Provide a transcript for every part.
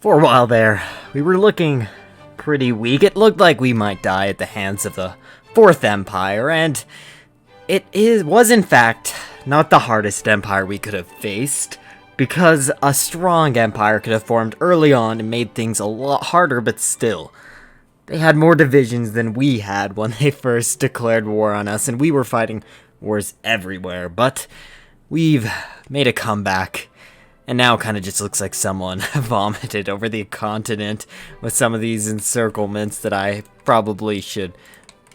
For a while there, we were looking pretty weak. It looked like we might die at the hands of the Fourth Empire, and was in fact not the hardest empire we could have faced, because a strong empire could have formed early on and made things a lot harder, but still. They had more divisions than we had when they first declared war on us, and we were fighting wars everywhere, but we've made a comeback. And now it kind of just looks like someone vomited over the continent with some of these encirclements that I probably should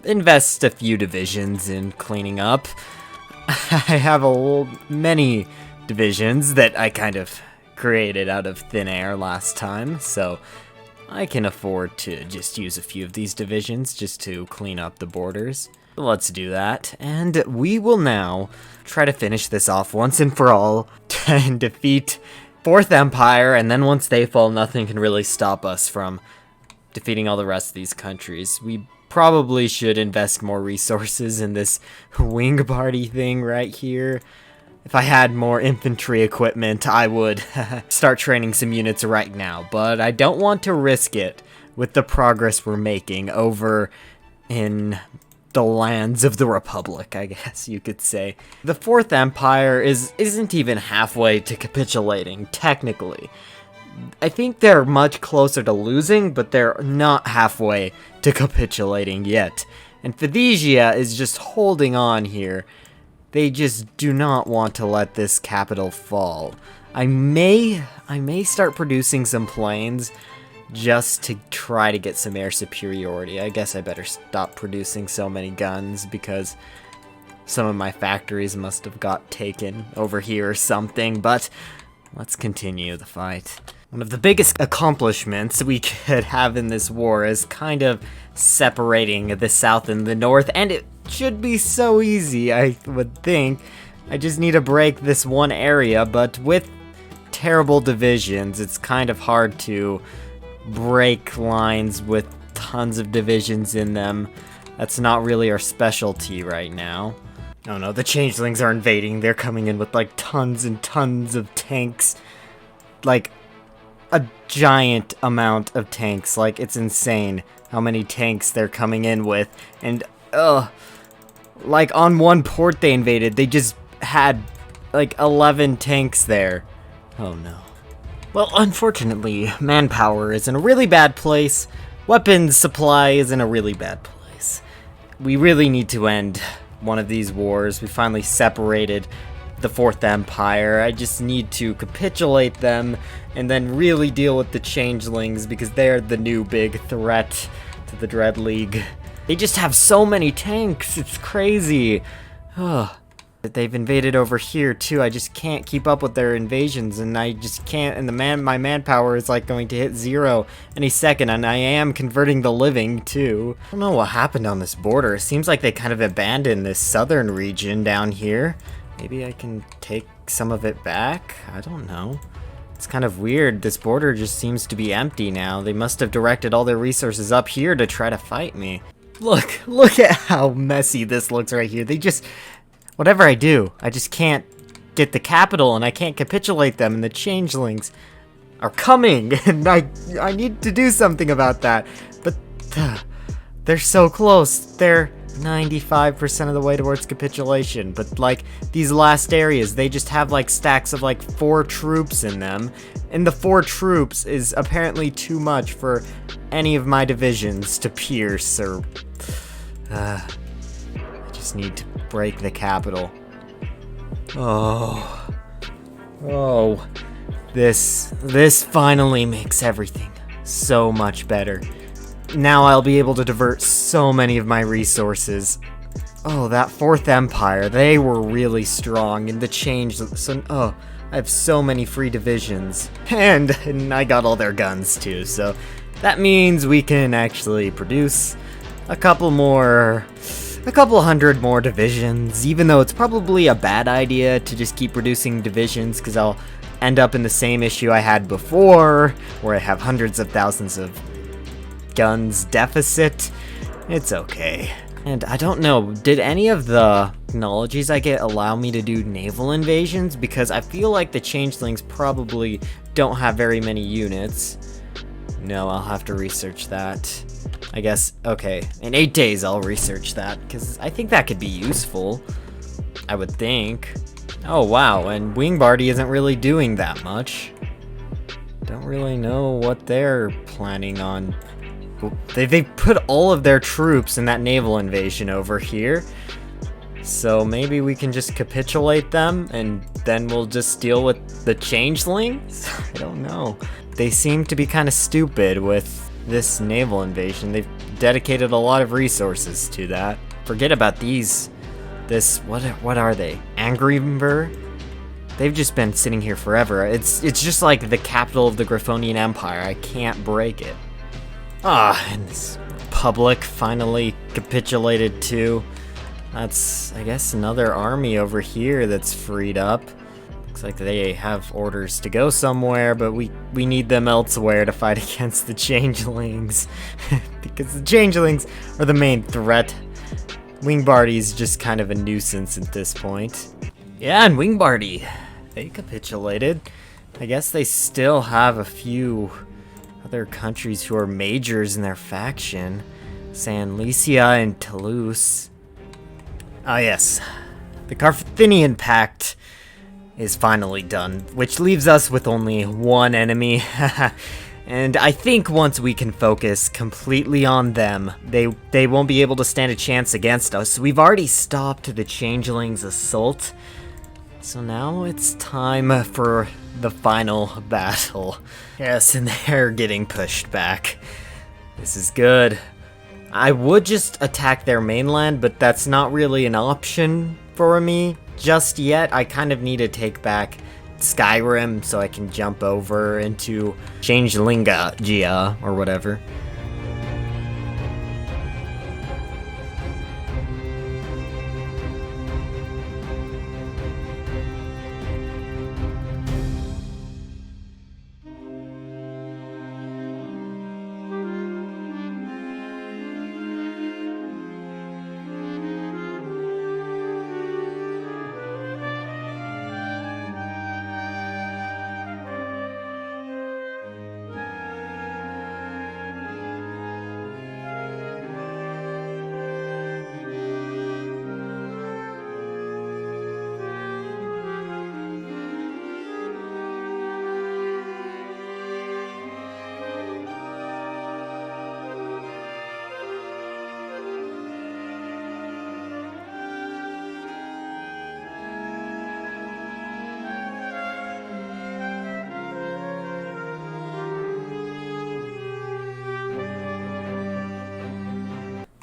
invest a few divisions in cleaning up. I have many divisions that I kind of created out of thin air last time, so I can afford to just use a few of these divisions just to clean up the borders. Let's do that, and we will now try to finish this off once and for all and defeat Fourth Empire, and then once they fall, nothing can really stop us from defeating all the rest of these countries. We probably should invest more resources in this Wingbardy thing right here. If I had more infantry equipment, I would start training some units right now, but I don't want to risk it with the progress we're making over in the lands of the Republic, I guess you could say. The Fourth Empire isn't even halfway to capitulating, technically. I think they're much closer to losing, but they're not halfway to capitulating yet. And Phoenicia is just holding on here. They just do not want to let this capital fall. I may start producing some planes just to try to get some air superiority. I guess I better stop producing so many guns because some of my factories must have got taken over here or something, but let's continue the fight. One of the biggest accomplishments we could have in this war is kind of separating the South and the North, and it should be so easy, I would think. I just need to break this one area, but with terrible divisions, it's kind of hard to break lines with tons of divisions in them. That's not really our specialty right now. Oh no, the Changelings are invading. They're coming in with like tons and tons of tanks. Like a giant amount of tanks. Like, it's insane how many tanks they're coming in with. And like on one port they invaded, they just had like 11 tanks there. Oh no. Well, unfortunately, manpower is in a really bad place. Weapons supply is in a really bad place. We really need to end one of these wars. We finally separated the Fourth Empire. I just need to capitulate them and then really deal with the Changelings because they're the new big threat to the Dread League. They just have so many tanks. It's crazy. Ugh. They've invaded over here too. I just can't keep up with their invasions, and I just can't. And my manpower is like going to hit 0 any second, and I am converting the living too. I don't know what happened on this border. It seems like they kind of abandoned this southern region down here. Maybe I can take some of it back? I don't know. It's kind of weird. This border just seems to be empty now. They must have directed all their resources up here to try to fight me. Look at how messy this looks right here. They just... Whatever I do, I just can't get the capital, and I can't capitulate them, and the Changelings are coming, and I need to do something about that. But they're so close. They're 95% of the way towards capitulation. But like these last areas, they just have like stacks of like 4 troops in them, and the 4 troops is apparently too much for any of my divisions to pierce or I just need to break the capital. Oh, this finally makes everything so much better. Now I'll be able to divert so many of my resources. Oh, that Fourth Empire, they were really strong, and the I have so many free divisions. And I got all their guns too, so that means we can actually produce a couple hundred more divisions, even though it's probably a bad idea to just keep producing divisions, because I'll end up in the same issue I had before, where I have hundreds of thousands of guns deficit. It's okay. And I don't know, did any of the technologies I get allow me to do naval invasions? Because I feel like the Changelings probably don't have very many units. No, I'll have to research that. I guess, okay, in 8 days I'll research that, because I think that could be useful. I would think. Oh wow, and Wingbardy isn't really doing that much. Don't really know what they're planning on. They put all of their troops in that naval invasion over here. So maybe we can just capitulate them and then we'll just deal with the Changelings? I don't know. They seem to be kind of stupid with this naval invasion. They've dedicated a lot of resources to that. Forget about these. What are they? Angryver? They've just been sitting here forever. It's just like the capital of the Griffonian Empire. I can't break it. And this Republic finally capitulated too. That's, I guess, another army over here that's freed up. Looks like they have orders to go somewhere, but we need them elsewhere to fight against the Changelings. Because the Changelings are the main threat. Wingbardy's just kind of a nuisance at this point. Yeah, and Wingbardy, they capitulated. I guess they still have a few other countries who are majors in their faction. San Lucia and Toulouse. Ah yes, the Carthaginian Pact is finally done, which leaves us with only one enemy. And I think once we can focus completely on them, they won't be able to stand a chance against us. We've already stopped the Changelings' assault, so now it's time for the final battle. Yes, and they're getting pushed back. This is good. I would just attack their mainland, but that's not really an option for me just yet. I kind of need to take back Skyrim so I can jump over into Changelinga or whatever.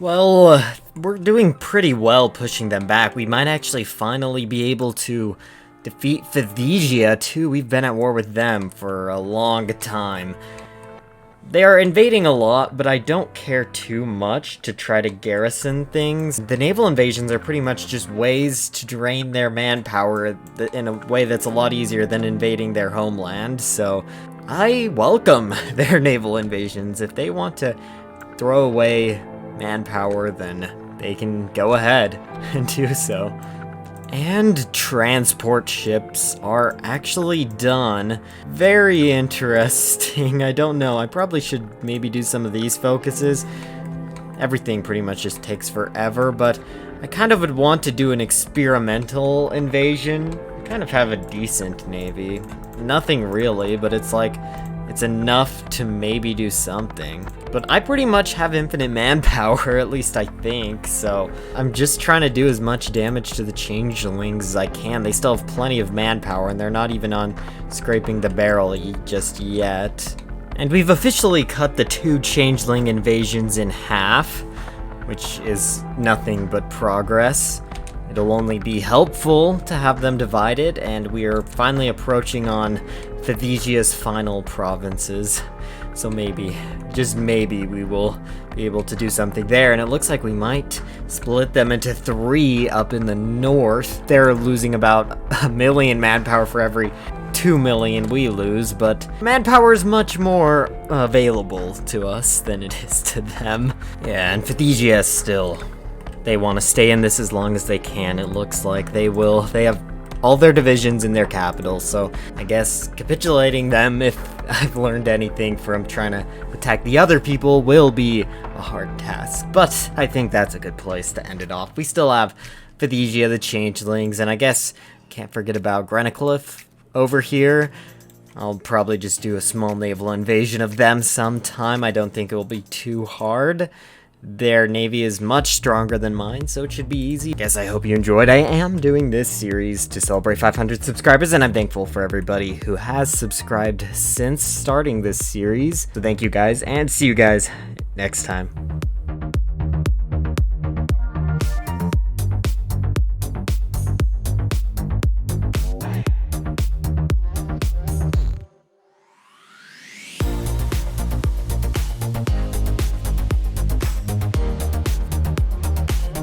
Well, we're doing pretty well pushing them back. We might actually finally be able to defeat Phthisia too. We've been at war with them for a long time. They are invading a lot, but I don't care too much to try to garrison things. The naval invasions are pretty much just ways to drain their manpower in a way that's a lot easier than invading their homeland, so I welcome their naval invasions. If they want to throw away manpower, then they can go ahead and do so. And transport ships are actually done. Very interesting. I don't know. I probably should maybe do some of these focuses. Everything pretty much just takes forever, but I kind of would want to do an experimental invasion. Kind of have a decent navy. Nothing really, but it's like, it's enough to maybe do something. But I pretty much have infinite manpower, at least I think, so I'm just trying to do as much damage to the Changelings as I can. They still have plenty of manpower, and they're not even on scraping the barrel just yet. And we've officially cut the 2 Changeling invasions in half, which is nothing but progress. It'll only be helpful to have them divided, and we are finally approaching on Phthisia's final provinces. So maybe, just maybe, we will be able to do something there, and it looks like we might split them into 3 up in the north. They're losing about 1 million manpower for every 2 million we lose, but manpower is much more available to us than it is to them. Yeah, and Phthisia still, they want to stay in this as long as they can. It looks like they will. They have all their divisions in their capital, so I guess capitulating them, if I've learned anything from trying to attack the other people, will be a hard task. But I think that's a good place to end it off. We still have Phaethesia, the Changelings, and I guess can't forget about Grenicliffe over here. I'll probably just do a small naval invasion of them sometime. I don't think it will be too hard. Their navy is much stronger than mine, so it should be easy. Guess I hope you enjoyed. I am doing this series to celebrate 500 subscribers, and I'm thankful for everybody who has subscribed since starting this series. So thank you guys, and see you guys next time.